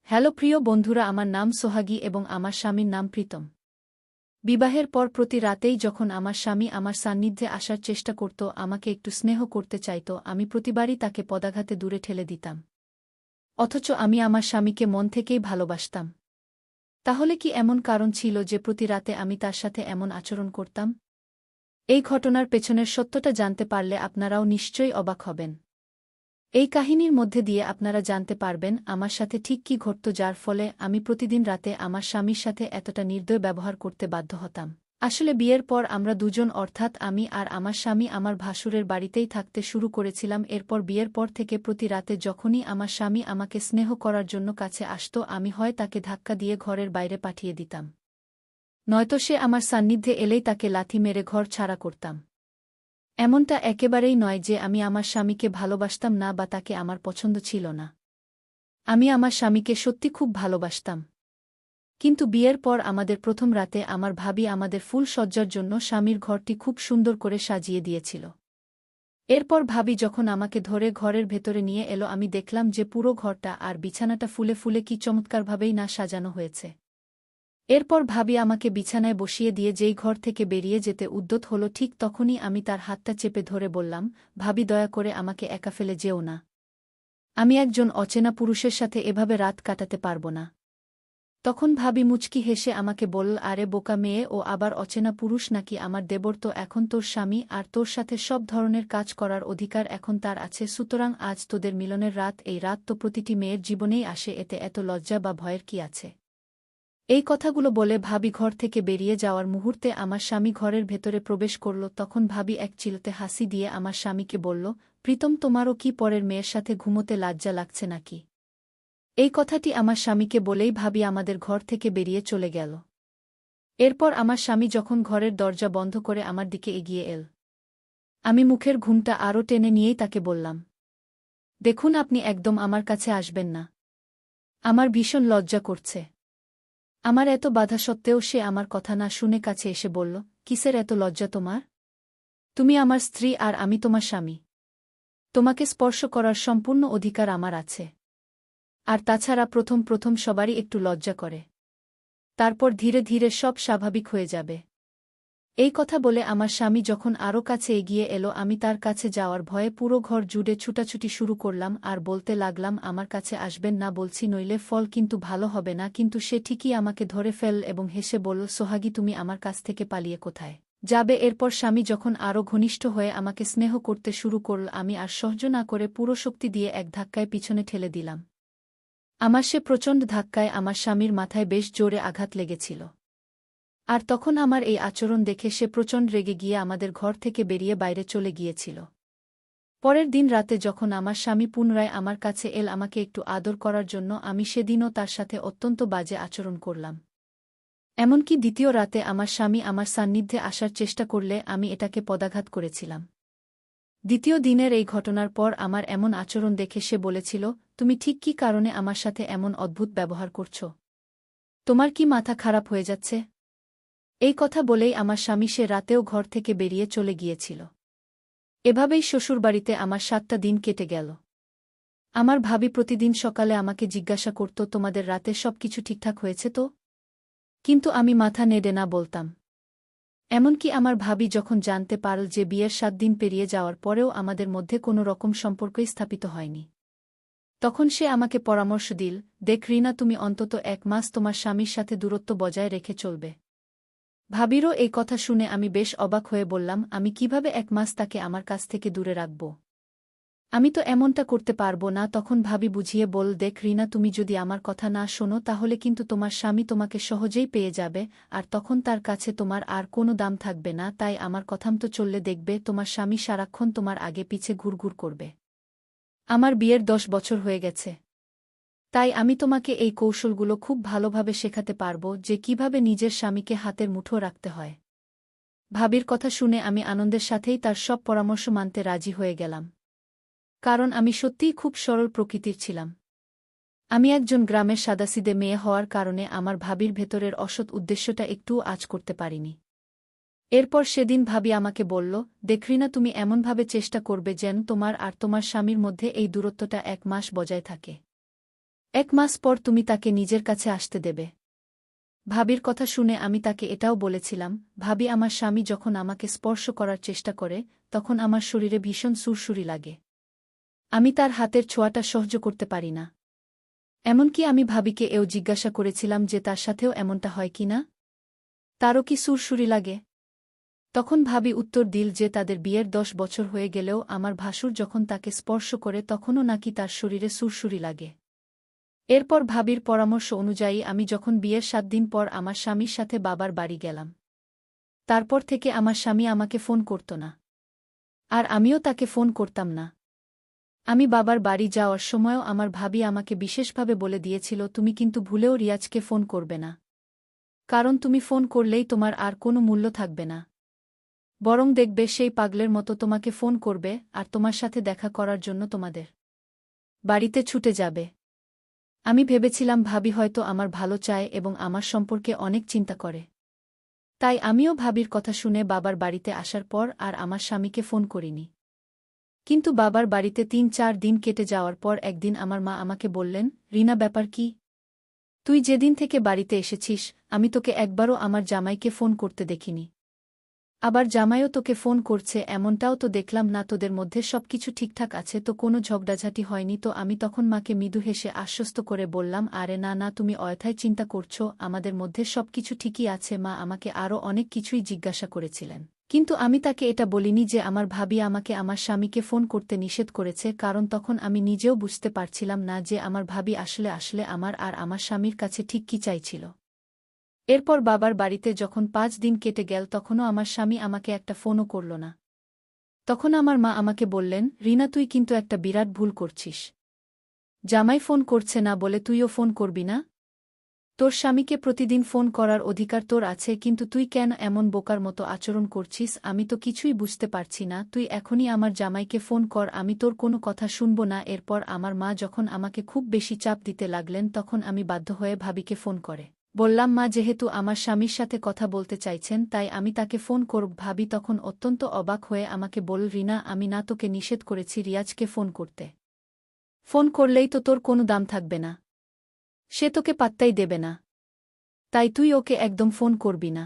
Hello প্রিয় বন্ধুরা, আমার নাম সোহাগী এবং আমার স্বামীর নাম প্রীতম। বিবাহের পর প্রতি রাতেই যখন আমার স্বামী আমার সান্নিধ্যে আসার চেষ্টা করত, আমাকে একটু স্নেহ করতে চাইত, আমি প্রতিবারই তাকে পদাঘাতে দূরে ঠেলে দিতাম। অথচ আমি আমার স্বামীকে মন থেকেই ভালোবাসতাম। তাহলে কি এমন কারণ ছিল যে প্রতি রাতে আমি তার সাথে এমন আচরণ করতাম? এই ঘটনার পেছনের সত্যটা জানতে পারলে আপনারাও নিশ্চয়ই অবাক হবেন। এই কাহিনীর মধ্যে দিয়ে আপনারা জানতে পারবেন আমার সাথে ঠিক কী ঘটত, যার ফলে আমি প্রতিদিন রাতে আমার স্বামীর সাথে এতটা নির্দয় ব্যবহার করতে বাধ্য হতাম। আসলে বিয়ের পর আমরা দুজন, অর্থাৎ আমি আর আমার স্বামী, আমার ভাসুরের বাড়িতেই থাকতে শুরু করেছিলাম। এরপর বিয়ের পর থেকে প্রতি রাতে যখনই আমার স্বামী আমাকে স্নেহ করার জন্য কাছে আসত, আমি হয় তাকে ধাক্কা দিয়ে ঘরের বাইরে পাঠিয়ে দিতাম, নয়তো সে আমার সান্নিধ্যে এলেই তাকে লাথি মেরে ঘর ছাড়া করতাম। এমনটা একেবারেই নয় যে আমি আমার স্বামীকে ভালোবাসতাম না বা তাকে আমার পছন্দ ছিল না। আমি আমার স্বামীকে সত্যি খুব ভালোবাসতাম। কিন্তু বিয়ের পর আমাদের প্রথম রাতে আমার ভাবি আমাদের ফুল সজ্জার জন্য স্বামীর ঘরটি খুব সুন্দর করে সাজিয়ে দিয়েছিল। এরপর ভাবি যখন আমাকে ধরে ঘরের ভেতরে নিয়ে এলো, আমি দেখলাম যে পুরো ঘরটা আর বিছানাটা ফুলে ফুলে কি চমৎকারভাবেই না সাজানো হয়েছে। এরপর ভাবি আমাকে বিছানায় বসিয়ে দিয়ে যেই ঘর থেকে বেরিয়ে যেতে উদ্যত হল, ঠিক তখনই আমি তার হাতটা চেপে ধরে বললাম, ভাবি, দয়া করে আমাকে একা ফেলে যেও না। আমি একজন অচেনা পুরুষের সাথে এভাবে রাত কাটাতে পারব না। তখন ভাবি মুচকি হেসে আমাকে বলল, আরে বোকা মেয়ে, ও আবার অচেনা পুরুষ নাকি? আমার দেবর তো এখন তোর স্বামী, আর তোর সাথে সব ধরনের কাজ করার অধিকার এখন তার আছে। সুতরাং আজ তোদের মিলনের রাত, এই রাত তো প্রতিটি মেয়ের জীবনেই আসে, এতে এত লজ্জা বা ভয়ের কি আছে? এই কথাগুলো বলে ভাবি ঘর থেকে বেরিয়ে যাওয়ার মুহূর্তে আমার স্বামী ঘরের ভেতরে প্রবেশ করল। তখন ভাবি এক চিলতে হাসি দিয়ে আমার স্বামীকে বলল, প্রীতম, তোমারও কি পরের মেয়ের সাথে ঘুমোতে লজ্জা লাগছে নাকি? এই কথাটি আমার স্বামীকে বলেই ভাবি আমাদের ঘর থেকে বেরিয়ে চলে গেল। এরপর আমার স্বামী যখন ঘরের দরজা বন্ধ করে আমার দিকে এগিয়ে এল, আমি মুখের ঘুমটা আরও টেনে নিয়েই তাকে বললাম, দেখুন, আপনি একদম আমার কাছে আসবেন না। আমার ভীষণ লজ্জা করছে। আমার এত বাধা সত্ত্বেও সে আমার কথা না শুনে কাছে এসে বলল, কিসের এত লজ্জা তোমার? তুমি আমার স্ত্রী আর আমি তোমার স্বামী। তোমাকে স্পর্শ করার সম্পূর্ণ অধিকার আমার আছে। আর তাছাড়া প্রথম প্রথম সবারই একটু লজ্জা করে, তারপর ধীরে ধীরে সব স্বাভাবিক হয়ে যাবে। এই কথা বলে আমার স্বামী যখন আরও কাছে এগিয়ে এলো, আমি তার কাছে যাওয়ার ভয়ে পুরো ঘর জুড়ে ছুটাছুটি শুরু করলাম আর বলতে লাগলাম, আমার কাছে আসবেন না বলছি, নইলে ফল কিন্তু ভালো হবে না। কিন্তু সে ঠিকই আমাকে ধরে ফেলল এবং হেসে বলল, সোহাগী, তুমি আমার কাছ থেকে পালিয়ে কোথায় যাবে? এরপর স্বামী যখন আরও ঘনিষ্ঠ হয়ে আমাকে স্নেহ করতে শুরু করল, আমি আর সহ্য না করে পুরো শক্তি দিয়ে এক ধাক্কায় পিছনে ঠেলে দিলাম। আমার সে প্রচণ্ড ধাক্কায় আমার স্বামীর মাথায় বেশ জোরে আঘাত লেগেছিল। আর তখন আমার এই আচরণ দেখে সে প্রচণ্ড রেগে গিয়ে আমাদের ঘর থেকে বেরিয়ে বাইরে চলে গিয়েছিল। পরের দিন রাতে যখন আমার স্বামী পুনরায় আমার কাছে এল আমাকে একটু আদর করার জন্য, আমি সেদিনও তার সাথে অত্যন্ত বাজে আচরণ করলাম। এমনকি দ্বিতীয় রাতে আমার স্বামী আমার সান্নিধ্যে আসার চেষ্টা করলে আমি এটাকে পদাঘাত করেছিলাম। দ্বিতীয় দিনের এই ঘটনার পর আমার এমন আচরণ দেখে সে বলেছিল, তুমি ঠিক কী কারণে আমার সাথে এমন অদ্ভুত ব্যবহার করছ? তোমার কি মাথা খারাপ হয়ে যাচ্ছে? এই কথা বলেই আমার স্বামী সে রাতেও ঘর থেকে বেরিয়ে চলে গিয়েছিল। এভাবেই শ্বশুরবাড়িতে আমার 7টা দিন কেটে গেল। আমার ভাবি প্রতিদিন সকালে আমাকে জিজ্ঞাসা করত, তোমাদের রাতে সব কিছু ঠিকঠাক হয়েছে তো? কিন্তু আমি মাথা নেড়ে না বলতাম। এমনকি আমার ভাবি যখন জানতে পারল যে বিয়ের 7 দিন পেরিয়ে যাওয়ার পরেও আমাদের মধ্যে কোনো রকম সম্পর্কই স্থাপিত হয়নি, তখন সে আমাকে পরামর্শ দিল, দেখ রিনা, তুমি অন্তত 1 মাস তোমার স্বামীর সাথে দূরত্ব বজায় রেখে চলবে। ভাবিরও এই কথা শুনে আমি বেশ অবাক হয়ে বললাম, আমি কিভাবে 1 মাস তাকে আমার কাছ থেকে দূরে রাখব? আমি তো এমনটা করতে পারবো না। তখন ভাবি বুঝিয়ে বল, দেখ রিনা, তুমি যদি আমার কথা না শোনো তাহলে কিন্তু তোমার স্বামী তোমাকে সহজেই পেয়ে যাবে, আর তখন তার কাছে তোমার আর কোনো দাম থাকবে না। তাই আমার কথামতো চললে দেখবে তোমার স্বামী সারাক্ষণ তোমার আগে পিছে ঘুরঘুর করবে। আমার বিয়ের 10 বছর হয়ে গেছে, তাই আমি তোমাকে এই কৌশলগুলো খুব ভালোভাবে শেখাতে পারব যে কিভাবে নিজের স্বামীকে হাতের মুঠো রাখতে হয়। ভাবির কথা শুনে আমি আনন্দের সাথেই তার সব পরামর্শ মানতে রাজি হয়ে গেলাম, কারণ আমি সত্যিই খুব সরল প্রকৃতির ছিলাম। আমি একজন গ্রামের সাদাসিদে মেয়ে হওয়ার কারণে আমার ভাবির ভেতরের অসৎ উদ্দেশ্যটা একটুও আঁচ করতে পারিনি। এরপর সেদিন ভাবি আমাকে বলল, দেখ রিনা, তুমি এমনভাবে চেষ্টা করবে যেন তোমার আর তোমার স্বামীর মধ্যে এই দূরত্বটা 1 মাস বজায় থাকে। 1 মাস পর তুমি তাকে নিজের কাছে আসতে দেবে। ভাবির কথা শুনে আমি তাকে এটাও বলেছিলাম, ভাবি আমার স্বামী যখন আমাকে স্পর্শ করার চেষ্টা করে তখন আমার শরীরে ভীষণ সুরসুরি লাগে। আমি তার হাতের ছোঁয়াটা সহ্য করতে পারি না। এমনকি আমি ভাবিকে এও জিজ্ঞাসা করেছিলাম যে তার সাথেও এমনটা হয় কি না, তারও কি সুরসুরি লাগে। তখন ভাবি উত্তর দিল যে তাদের বিয়ের 10 বছর হয়ে গেলেও আমার ভাসুর যখন তাকে স্পর্শ করে তখনও নাকি তার শরীরে সুরসুরি লাগে। এরপর ভাবির পরামর্শ অনুযায়ী আমি যখন বিয়ের 7 দিন পর আমার স্বামীর সাথে বাবার বাড়ি গেলাম, তারপর থেকে আমার স্বামী আমাকে ফোন করত না। আর আমিও তাকে ফোন করতাম না। আমি বাবার বাড়ি যাওয়ার সময়ও আমার ভাবি আমাকে বিশেষভাবে বলে দিয়েছিল, তুমি কিন্তু ভুলেও রিয়াজকে ফোন করবে না, কারণ তুমি ফোন করলেই তোমার আর কোনো মূল্য থাকবে না, বরং দেখবে সেই পাগলের মতো তোমাকে ফোন করবে আর তোমার সাথে দেখা করার জন্য তোমাদের বাড়িতে ছুটে যাবে। আমি ভেবেছিলাম ভাবি হয়তো আমার ভালো চায় এবং আমার সম্পর্কে অনেক চিন্তা করে। তাই আমিও ভাবির কথা শুনে বাবার বাড়িতে আসার পর আর আমার স্বামীকে ফোন করিনি। কিন্তু বাবার বাড়িতে 3-4 দিন কেটে যাওয়ার পর একদিন আমার মা আমাকে বললেন, রিনা ব্যাপার কি? তুই যেদিন থেকে বাড়িতে এসেছিস আমি তোকে একবারও আমার জামাইকে ফোন করতে দেখিনি। আবার জামাইও তোকে ফোন করছে এমনটাও তো দেখলাম না, তোদের মধ্যে সবকিছু ঠিকঠাক আছে তো, কোনো ঝগড়াঝাটি হয়নি তো? আমি তখন মাকে মৃদু হেসে আশ্বস্ত করে বললাম, আরে না না, তুমি অযথাই চিন্তা করছো, আমাদের মধ্যে সবকিছু ঠিকই আছে। মা আমাকে আরও অনেক কিছুই জিজ্ঞাসা করেছিলেন, কিন্তু আমি তাকে এটা বলিনি যে আমার ভাবি আমাকে আমার স্বামীকে ফোন করতে নিষেধ করেছে, কারণ তখন আমি নিজেও বুঝতে পারছিলাম না যে আমার ভাবি আসলে আমার আর আমার স্বামীর কাছে ঠিক কী চাইছিল। এরপর বাবার বাড়িতে যখন 5 দিন কেটে গেল তখনও আমার স্বামী আমাকে একটা ফোনও করল না। তখন আমার মা আমাকে বললেন, রিনা তুই কিন্তু একটা বিরাট ভুল করছিস। জামাই ফোন করছে না বলে তুইও ফোন করবি না? তোর স্বামীকে প্রতিদিন ফোন করার অধিকার তোর আছে, কিন্তু তুই কেন এমন বোকার মতো আচরণ করছিস আমি তো কিছুই বুঝতে পারছি না। তুই এখনই আমার জামাইকে ফোন কর, আমি তোর কোনো কথা শুনব না। এরপর আমার মা যখন আমাকে খুব বেশি চাপ দিতে লাগলেন তখন আমি বাধ্য হয়ে ভাবিকে ফোন করে বললাম, মা যেহেতু আমার স্বামীর সাথে কথা বলতে চাইছেন তাই আমি তাকে ফোন করব। ভাবি তখন অত্যন্ত অবাক হয়ে আমাকে বলল, রিনা আমি না তোকে নিষেধ করেছি রিয়াজকে ফোন করতে? ফোন করলেই তো তোর কোনো দাম থাকবে না, সে তোকে পাত্তাই দেবে না, তাই তুই ওকে একদম ফোন করবি না।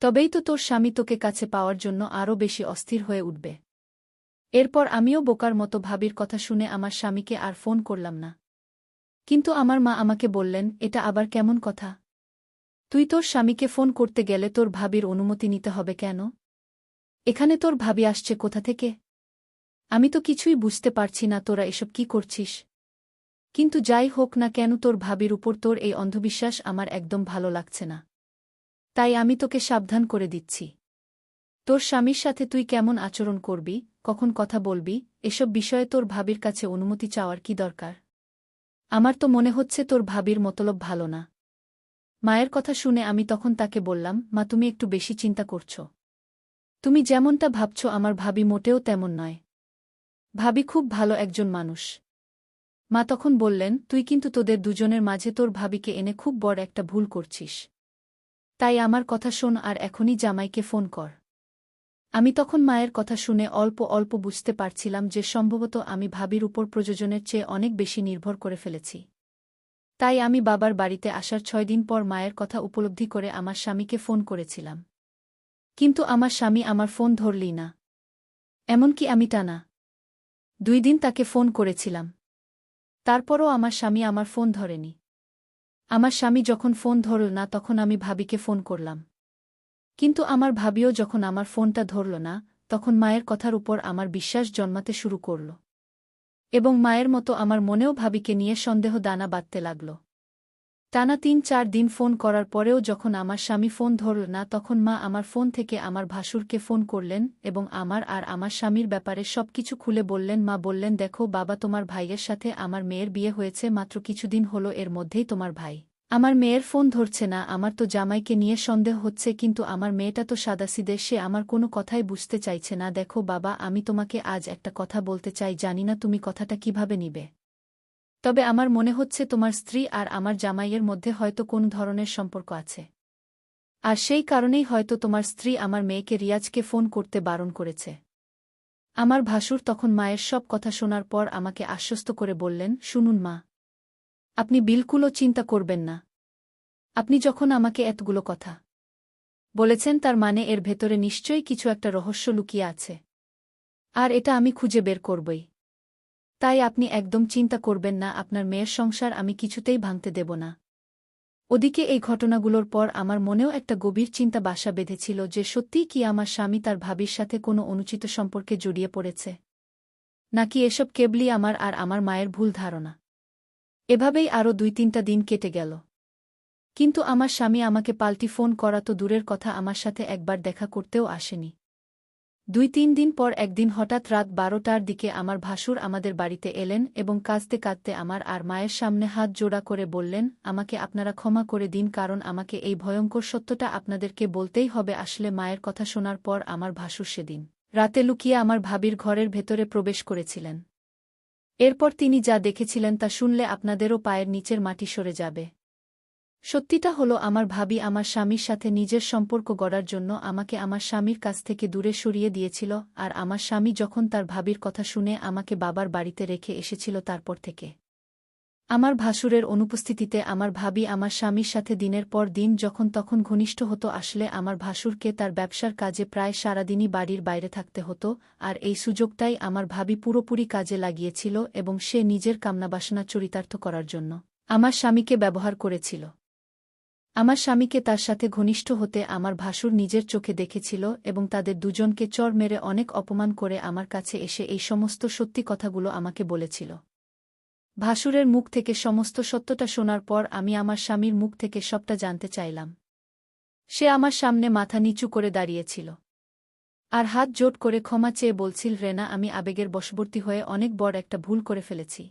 তবেই তো তোর স্বামী তোকে কাছে পাওয়ার জন্য আরও বেশি অস্থির হয়ে উঠবে। এরপর আমিও বোকার মতো ভাবির কথা শুনে আমার স্বামীকে আর ফোন করলাম না। কিন্তু আমার মা আমাকে বললেন, এটা আবার কেমন কথা? তুই তোর স্বামীকে ফোন করতে গেলে তোর ভাবির অনুমতি নিতে হবে কেন? এখানে তোর ভাবি আসছে কোথা থেকে? আমি তো কিছুই বুঝতে পারছি না তোরা এসব কি করছিস। কিন্তু যাই হোক না কেন, তোর ভাবির উপর তোর এই অন্ধবিশ্বাস আমার একদম ভালো লাগছে না। তাই আমি তোকে সাবধান করে দিচ্ছি, তোর স্বামীর সাথে তুই কেমন আচরণ করবি, কখন কথা বলবি, এসব বিষয়ে তোর ভাবির কাছে অনুমতি চাওয়ার কি দরকার? আমার তো মনে হচ্ছে তোর ভাবির মতলব ভালো না। মায়ের কথা শুনে আমি তখন তাকে বললাম, মা তুমি একটু বেশি চিন্তা করছ। তুমি যেমনটা ভাবছ আমার ভাবি মোটেও তেমন নয়। ভাবি খুব ভালো একজন মানুষ। মা তখন বললেন, তুই কিন্তু তোদের দুজনের মাঝে তোর ভাবিকে এনে খুব বড় একটা ভুল করছিস। তাই আমার কথা শোন আর এখনই জামাইকে ফোন কর। আমি তখন মায়ের কথা শুনে অল্প অল্প বুঝতে পারছিলাম যে সম্ভবত আমি ভাবির উপর প্রয়োজনের চেয়ে অনেক বেশি নির্ভর করে ফেলেছি। তাই আমি বাবার বাড়িতে আসার 6 দিন পর মায়ের কথা উপলব্ধি করে আমার স্বামীকে ফোন করেছিলাম। কিন্তু আমার স্বামী আমার ফোন ধরলই না। এমনকি আমি টানা 2 দিন তাকে ফোন করেছিলাম, তারপরও আমার স্বামী আমার ফোন ধরেনি। আমার স্বামী যখন ফোন ধরল না তখন আমি ভাবিকে ফোন করলাম। কিন্তু আমার ভাবিও যখন আমার ফোনটা ধরল না তখন মায়ের কথার উপর আমার বিশ্বাস জন্মাতে শুরু করল। এবং মায়ের মতো আমার মনেও ভাবিকে নিয়ে সন্দেহ দানা বাঁধতে লাগল। টানা 3-4 দিন ফোন করার পরেও যখন আমার স্বামী ফোন ধরল না তখন মা আমার ফোন থেকে আমার ভাসুরকে ফোন করলেন এবং আমার আর আমার স্বামীর ব্যাপারে সবকিছু খুলে বললেন। মা বললেন, দেখো বাবা, তোমার ভাইয়ের সাথে আমার মেয়ের বিয়ে হয়েছে মাত্র কিছুদিন হলো, এর মধ্যেই তোমার ভাই আমার মেয়ের ফোন ধরছে না। আমার তো জামাইকে নিয়ে সন্দেহ হচ্ছে, কিন্তু আমার মেয়েটা তো সাদাসিধে, সে আমার কোনো কথাই বুঝতে চাইছে না। দেখো বাবা, আমি তোমাকে আজ একটা কথা বলতে চাই, জানি না তুমি কথাটা কিভাবে নিবে, তবে আমার মনে হচ্ছে তোমার স্ত্রী আর আমার জামাইয়ের মধ্যে হয়তো কোন ধরনের সম্পর্ক আছে। আর সেই কারণেই হয়তো তোমার স্ত্রী আমার মেয়েকে রিয়াজকে ফোন করতে বারণ করেছে। আমার ভাসুর তখন মায়ের সব কথা শোনার পর আমাকে আশ্বস্ত করে বললেন, শুনুন মা, আপনি বিলকুলও চিন্তা করবেন না। আপনি যখন আমাকে এতগুলো কথা বলেছেন তার মানে এর ভেতরে নিশ্চয়ই কিছু একটা রহস্য লুকিয়ে আছে। আর এটা আমি খুঁজে বের করবই। তাই আপনি একদম চিন্তা করবেন না, আপনার মেয়ের সংসার আমি কিছুতেই ভাঙতে দেব না। ওদিকে এই ঘটনাগুলোর পর আমার মনেও একটা গভীর চিন্তা বাসা বেঁধেছিল যে সত্যিই কি আমার স্বামী তার ভাবির সাথে কোনো অনুচিত সম্পর্কে জড়িয়ে পড়েছে, নাকি এসব কেবলই আমার আর আমার মায়ের ভুল ধারণা। এভাবেই আরও ২-৩টা দিন কেটে গেল। কিন্তু আমার স্বামী আমাকে পাল্টি ফোন করা তো দূরের কথা, আমার সাথে একবার দেখা করতেও আসেনি। ২-৩ দিন পর একদিন হঠাৎ রাত ১২টার দিকে আমার ভাসুর আমাদের বাড়িতে এলেন এবং কাঁদতে কাঁদতে আমার আর মায়ের সামনে হাত জোড়া করে বললেন, আমাকে আপনারা ক্ষমা করে দিন, কারণ আমাকে এই ভয়ঙ্কর সত্যটা আপনাদেরকে বলতেই হবে। আসলে মায়ের কথা শোনার পর আমার ভাসুর সেদিন রাতে লুকিয়ে আমার ভাবির ঘরের ভেতরে প্রবেশ করেছিলেন। এরপর তিনি যা দেখেছিলেন তা শুনলে আপনাদেরও পায়ের নিচের মাটি সরে যাবে। সত্যিটা হলো, আমার ভাবি আমার স্বামীর সাথে নিজের সম্পর্ক গড়ার জন্য আমাকে আমার স্বামীর কাছ থেকে দূরে সরিয়ে দিয়েছিল, আর আমার স্বামী যখন তার ভাবির কথা শুনে আমাকে বাবার বাড়িতে রেখে এসেছিল তারপর থেকে আমার ভাসুরের অনুপস্থিতিতে আমার ভাবি আমার স্বামীর সাথে দিনের পর দিন যখন তখন ঘনিষ্ঠ হতো। আসলে আমার ভাসুরকে তার ব্যবসার কাজে প্রায় সারাদিনই বাড়ির বাইরে থাকতে হতো, আর এই সুযোগটাই আমার ভাবি পুরোপুরি কাজে লাগিয়েছিল এবং সে নিজের কামনাবাসনা চরিতার্থ করার জন্য আমার স্বামীকে ব্যবহার করেছিল। আমার স্বামীকে তার সাথে ঘনিষ্ঠ হতে আমার ভাসুর নিজের চোখে দেখেছিল এবং তাদের দুজনকে চড় মেরে অনেক অপমান করে আমার কাছে এসে এই সমস্ত সত্যি কথাগুলো আমাকে বলেছিল। ভাসুরের মুখ থেকে সমস্ত সত্যটা শোনার পর আমি আমার স্বামীর মুখ থেকে সবটা জানতে চাইলাম। সে আমার সামনে মাথা নিচু করে দাঁড়িয়েছিল আর হাত জোট করে ক্ষমা চেয়ে বলছিল, রেনা, আমি আবেগের বশবর্তী হয়ে অনেক বড় একটা ভুল করে ফেলেছি।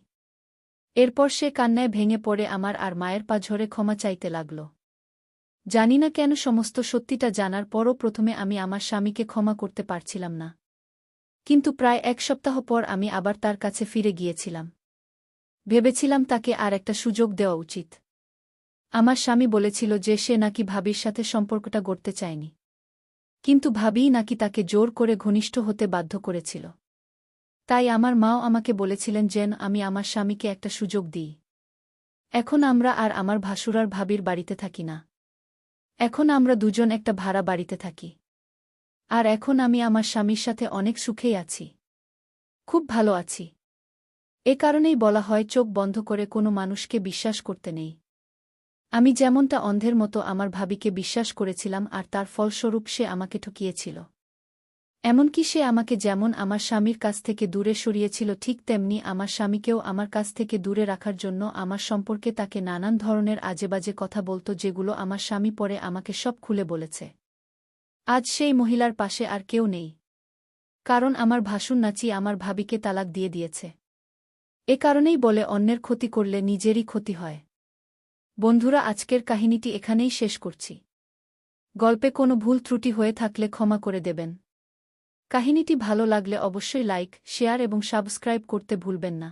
এরপর সে কান্নায় ভেঙে পড়ে আমার আর মায়ের পা ঝরে ক্ষমা চাইতে লাগল। জানি না কেন সমস্ত সত্যিটা জানার পরও প্রথমে আমি আমার স্বামীকে ক্ষমা করতে পারছিলাম না, কিন্তু প্রায় ১ সপ্তাহ পর আমি আবার তার কাছে ফিরে গিয়েছিলাম। ভেবেছিলাম তাকে আর একটা সুযোগ দেওয়া উচিত। আমার স্বামী বলেছিল যে সে নাকি ভাবির সাথে সম্পর্কটা গড়তে চায়নি, কিন্তু ভাবিই নাকি তাকে জোর করে ঘনিষ্ঠ হতে বাধ্য করেছিল। তাই আমার মাও আমাকে বলেছিলেন যেন আমি আমার স্বামীকে একটা সুযোগ দিই। এখন আমরা আর আমার ভাসুরার ভাবির বাড়িতে থাকি না। এখন আমরা দুজন একটা ভাড়া বাড়িতে থাকি। আর এখন আমি আমার স্বামীর সাথে অনেক সুখেই আছি, খুব ভালো আছি। এ কারণেই বলা হয় চোখ বন্ধ করে কোনো মানুষকে বিশ্বাস করতে নেই। আমি যেমনটা অন্ধের মতো আমার ভাবিকে বিশ্বাস করেছিলাম আর তার ফলস্বরূপ সে আমাকে ঠকিয়েছিল। এমনকি সে আমাকে যেমন আমার স্বামীর কাছ থেকে দূরে সরিয়েছিল ঠিক তেমনি আমার স্বামীকেও আমার কাছ থেকে দূরে রাখার জন্য আমার সম্পর্কে তাকে নানান ধরনের আজেবাজে কথা বলত, যেগুলো আমার স্বামী পরে আমাকে সব খুলে বলেছে। আজ সেই মহিলার পাশে আর কেউ নেই, কারণ আমার ভাসুর নাচি আমার ভাবিকে তালাক দিয়ে দিয়েছে। এ কারণেই বলে অন্যের ক্ষতি করলে নিজেরই ক্ষতি হয়। বন্ধুরা, আজকের কাহিনীটি এখানেই শেষ করছি। গল্পে কোনো ভুল ত্রুটি হয়ে থাকলে ক্ষমা করে দেবেন। কাহিনীটি ভালো লাগলে অবশ্যই লাইক, শেয়ার এবং সাবস্ক্রাইব করতে ভুলবেন না।